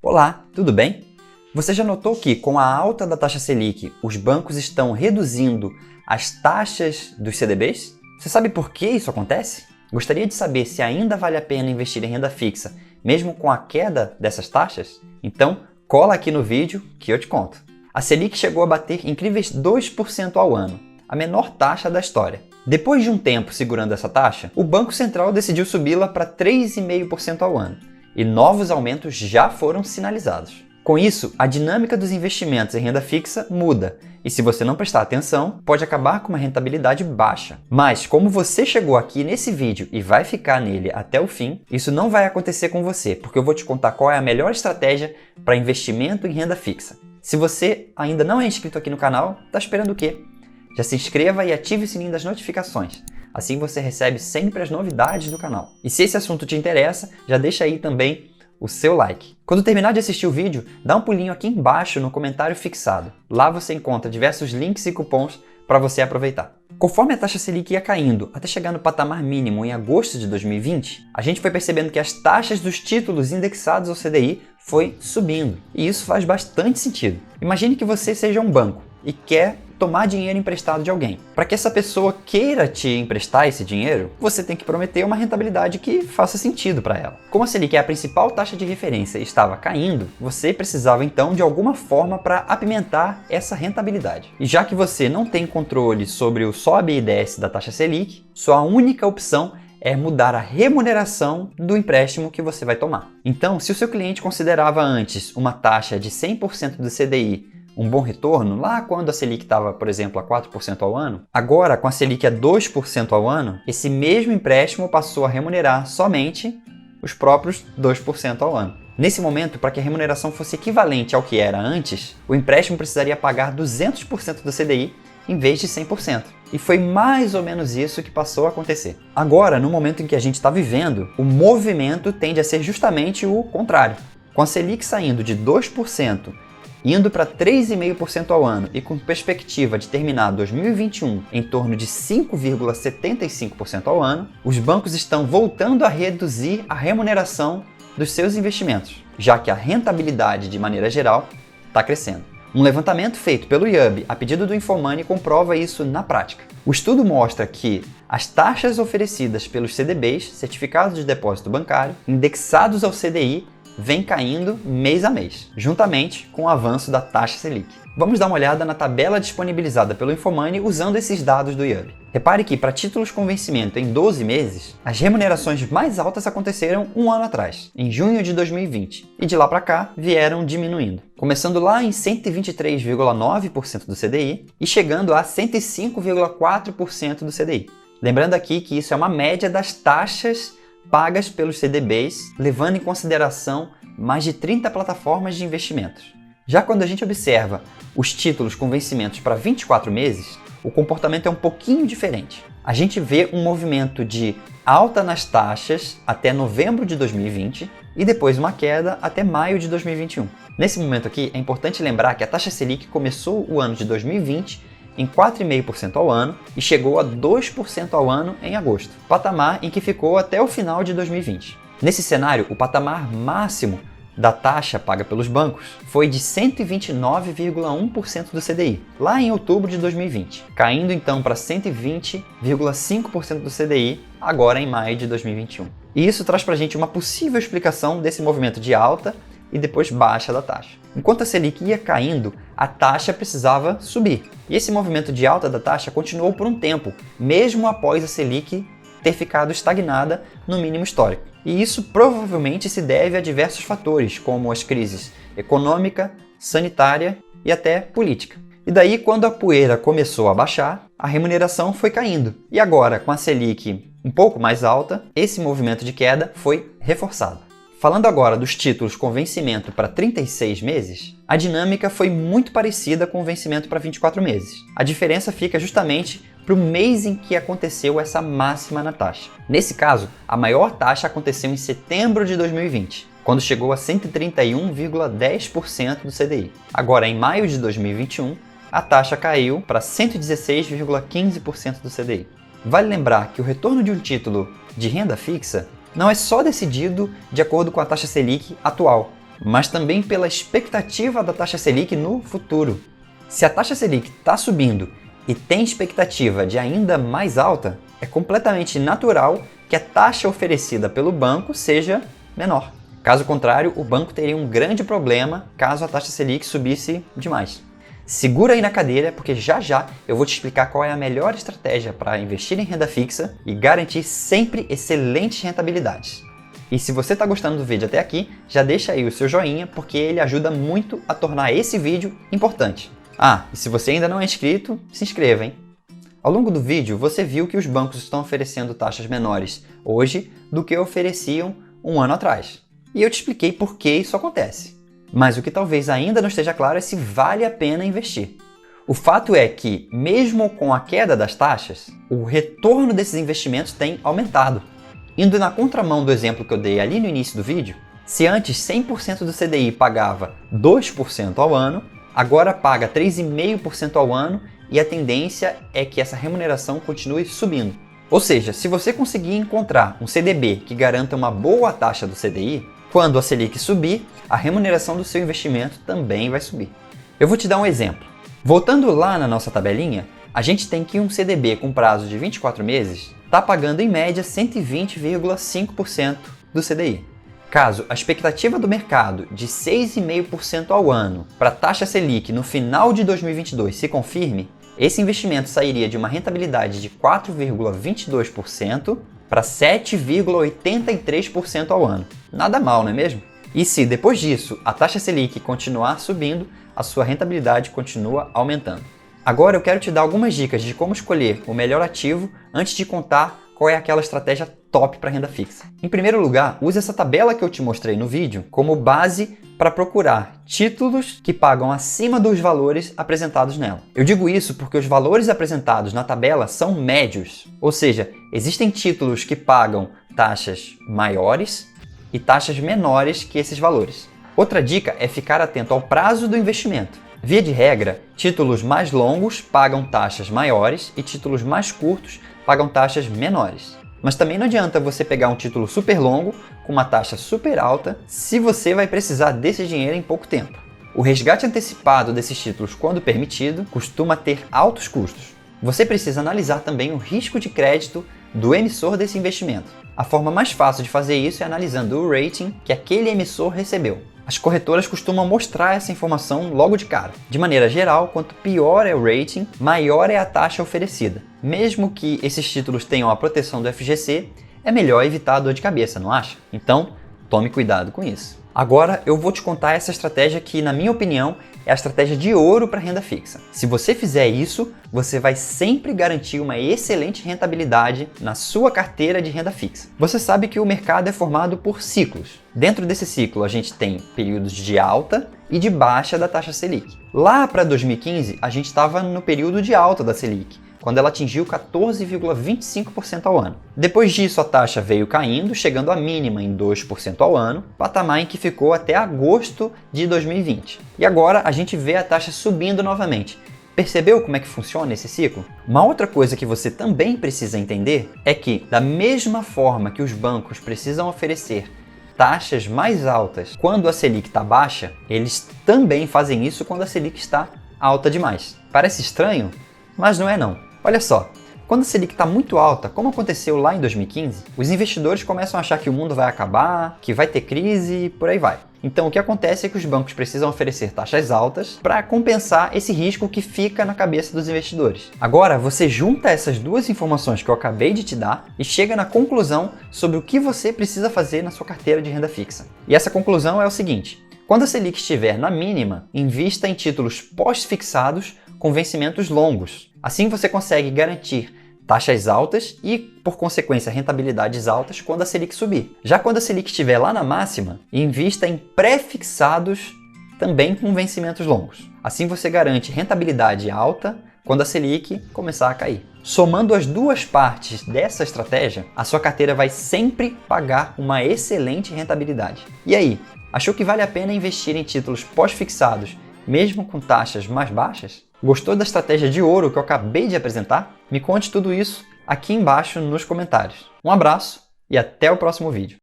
Olá, tudo bem? Você já notou que, com a alta da taxa Selic, os bancos estão reduzindo as taxas dos CDBs? Você sabe por que isso acontece? Gostaria de saber se ainda vale a pena investir em renda fixa, mesmo com a queda dessas taxas? Então, cola aqui no vídeo que eu te conto. A Selic chegou a bater incríveis 2% ao ano, a menor taxa da história. Depois de um tempo segurando essa taxa, o Banco Central decidiu subi-la para 3,5% ao ano, e novos aumentos já foram sinalizados. Com isso, a dinâmica dos investimentos em renda fixa muda, e se você não prestar atenção, pode acabar com uma rentabilidade baixa. Mas, como você chegou aqui nesse vídeo e vai ficar nele até o fim, isso não vai acontecer com você, porque eu vou te contar qual é a melhor estratégia para investimento em renda fixa. Se você ainda não é inscrito aqui no canal, está esperando o quê? Já se inscreva e ative o sininho das notificações. Assim você recebe sempre as novidades do canal. E se esse assunto te interessa, já deixa aí também o seu like. Quando terminar de assistir o vídeo, dá um pulinho aqui embaixo no comentário fixado. Lá você encontra diversos links e cupons para você aproveitar. Conforme a taxa Selic ia caindo até chegar no patamar mínimo em agosto de 2020, a gente foi percebendo que as taxas dos títulos indexados ao CDI foi subindo. E isso faz bastante sentido. Imagine que você seja um banco e quer tomar dinheiro emprestado de alguém. Para que essa pessoa queira te emprestar esse dinheiro, você tem que prometer uma rentabilidade que faça sentido para ela. Como a Selic é a principal taxa de referência e estava caindo, você precisava então de alguma forma para apimentar essa rentabilidade. E já que você não tem controle sobre o sobe e desce da taxa Selic, sua única opção é mudar a remuneração do empréstimo que você vai tomar. Então, se o seu cliente considerava antes uma taxa de 100% do CDI um bom retorno, lá quando a Selic estava, por exemplo, a 4% ao ano, agora com a Selic a 2% ao ano, esse mesmo empréstimo passou a remunerar somente os próprios 2% ao ano. Nesse momento, para que a remuneração fosse equivalente ao que era antes, o empréstimo precisaria pagar 200% do CDI em vez de 100%. E foi mais ou menos isso que passou a acontecer. Agora, no momento em que a gente está vivendo, o movimento tende a ser justamente o contrário. Com a Selic saindo de 2%, indo para 3,5% ao ano e com perspectiva de terminar 2021 em torno de 5,75% ao ano, os bancos estão voltando a reduzir a remuneração dos seus investimentos, já que a rentabilidade, de maneira geral, está crescendo. Um levantamento feito pelo IUB a pedido do Infomoney comprova isso na prática. O estudo mostra que as taxas oferecidas pelos CDBs, certificados de depósito bancário, indexados ao CDI, vem caindo mês a mês, juntamente com o avanço da taxa Selic. Vamos dar uma olhada na tabela disponibilizada pelo Infomoney usando esses dados do IUB. Repare que, para títulos com vencimento em 12 meses, as remunerações mais altas aconteceram um ano atrás, em junho de 2020, e de lá para cá vieram diminuindo, começando lá em 123,9% do CDI e chegando a 105,4% do CDI. Lembrando aqui que isso é uma média das taxas pagas pelos CDBs, levando em consideração mais de 30 plataformas de investimentos. Já quando a gente observa os títulos com vencimentos para 24 meses, o comportamento é um pouquinho diferente. A gente vê um movimento de alta nas taxas até novembro de 2020 e depois uma queda até maio de 2021. Nesse momento aqui, é importante lembrar que a taxa Selic começou o ano de 2020 em 4,5% ao ano e chegou a 2% ao ano em agosto, patamar em que ficou até o final de 2020. Nesse cenário, o patamar máximo da taxa paga pelos bancos foi de 129,1% do CDI, lá em outubro de 2020, caindo então para 120,5% do CDI agora em maio de 2021. E isso traz para a gente uma possível explicação desse movimento de alta e depois baixa da taxa. Enquanto a Selic ia caindo, a taxa precisava subir. E esse movimento de alta da taxa continuou por um tempo, mesmo após a Selic ter ficado estagnada no mínimo histórico. E isso provavelmente se deve a diversos fatores, como as crises econômica, sanitária e até política. E daí, quando a poeira começou a baixar, a remuneração foi caindo. E agora, com a Selic um pouco mais alta, esse movimento de queda foi reforçado. Falando agora dos títulos com vencimento para 36 meses, a dinâmica foi muito parecida com o vencimento para 24 meses. A diferença fica justamente para o mês em que aconteceu essa máxima na taxa. Nesse caso, a maior taxa aconteceu em setembro de 2020, quando chegou a 131,10% do CDI. Agora, em maio de 2021, a taxa caiu para 116,15% do CDI. Vale lembrar que o retorno de um título de renda fixa não é só decidido de acordo com a taxa Selic atual, mas também pela expectativa da taxa Selic no futuro. Se a taxa Selic está subindo e tem expectativa de ainda mais alta, é completamente natural que a taxa oferecida pelo banco seja menor. Caso contrário, o banco teria um grande problema caso a taxa Selic subisse demais. Segura aí na cadeira, porque já já eu vou te explicar qual é a melhor estratégia para investir em renda fixa e garantir sempre excelentes rentabilidades. E se você está gostando do vídeo até aqui, já deixa aí o seu joinha, porque ele ajuda muito a tornar esse vídeo importante. Ah, e se você ainda não é inscrito, se inscreva, hein? Ao longo do vídeo, você viu que os bancos estão oferecendo taxas menores hoje do que ofereciam um ano atrás. E eu te expliquei por que isso acontece. Mas o que talvez ainda não esteja claro é se vale a pena investir. O fato é que, mesmo com a queda das taxas, o retorno desses investimentos tem aumentado. Indo na contramão do exemplo que eu dei ali no início do vídeo, se antes 100% do CDI pagava 2% ao ano, agora paga 3,5% ao ano e a tendência é que essa remuneração continue subindo. Ou seja, se você conseguir encontrar um CDB que garanta uma boa taxa do CDI, quando a Selic subir, a remuneração do seu investimento também vai subir. Eu vou te dar um exemplo. Voltando lá na nossa tabelinha, a gente tem que um CDB com prazo de 24 meses está pagando em média 120,5% do CDI. Caso a expectativa do mercado de 6,5% ao ano para a taxa Selic no final de 2022 se confirme, esse investimento sairia de uma rentabilidade de 4,22% para 7,83% ao ano. Nada mal, não é mesmo? E se depois disso a taxa Selic continuar subindo, a sua rentabilidade continua aumentando. Agora eu quero te dar algumas dicas de como escolher o melhor ativo antes de contar qual é aquela estratégia top para renda fixa. Em primeiro lugar, use essa tabela que eu te mostrei no vídeo como base para procurar títulos que pagam acima dos valores apresentados nela. Eu digo isso porque os valores apresentados na tabela são médios, ou seja, existem títulos que pagam taxas maiores e taxas menores que esses valores. Outra dica é ficar atento ao prazo do investimento. Via de regra, títulos mais longos pagam taxas maiores e títulos mais curtos pagam taxas menores. Mas também não adianta você pegar um título super longo com uma taxa super alta se você vai precisar desse dinheiro em pouco tempo. O resgate antecipado desses títulos, quando permitido, costuma ter altos custos. Você precisa analisar também o risco de crédito do emissor desse investimento. A forma mais fácil de fazer isso é analisando o rating que aquele emissor recebeu. As corretoras costumam mostrar essa informação logo de cara. De maneira geral, quanto pior é o rating, maior é a taxa oferecida. Mesmo que esses títulos tenham a proteção do FGC, é melhor evitar a dor de cabeça, não acha? Então, tome cuidado com isso. Agora eu vou te contar essa estratégia que, na minha opinião, é a estratégia de ouro para renda fixa. Se você fizer isso, você vai sempre garantir uma excelente rentabilidade na sua carteira de renda fixa. Você sabe que o mercado é formado por ciclos. Dentro desse ciclo, a gente tem períodos de alta e de baixa da taxa Selic. Lá para 2015, a gente estava no período de alta da Selic, quando ela atingiu 14,25% ao ano. Depois disso, a taxa veio caindo, chegando à mínima em 2% ao ano, patamar em que ficou até agosto de 2020. E agora a gente vê a taxa subindo novamente. Percebeu como é que funciona esse ciclo? Uma outra coisa que você também precisa entender é que, da mesma forma que os bancos precisam oferecer taxas mais altas quando a Selic está baixa, eles também fazem isso quando a Selic está alta demais. Parece estranho, mas não é não. Olha só, quando a Selic está muito alta, como aconteceu lá em 2015, os investidores começam a achar que o mundo vai acabar, que vai ter crise e por aí vai. Então o que acontece é que os bancos precisam oferecer taxas altas para compensar esse risco que fica na cabeça dos investidores. Agora você junta essas duas informações que eu acabei de te dar e chega na conclusão sobre o que você precisa fazer na sua carteira de renda fixa. E essa conclusão é o seguinte: quando a Selic estiver na mínima, invista em títulos pós-fixados com vencimentos longos. Assim você consegue garantir taxas altas e, por consequência, rentabilidades altas quando a Selic subir. Já quando a Selic estiver lá na máxima, invista em pré-fixados também com vencimentos longos. Assim você garante rentabilidade alta quando a Selic começar a cair. Somando as duas partes dessa estratégia, a sua carteira vai sempre pagar uma excelente rentabilidade. E aí, achou que vale a pena investir em títulos pós-fixados mesmo com taxas mais baixas? Gostou da estratégia de ouro que eu acabei de apresentar? Me conte tudo isso aqui embaixo nos comentários. Um abraço e até o próximo vídeo.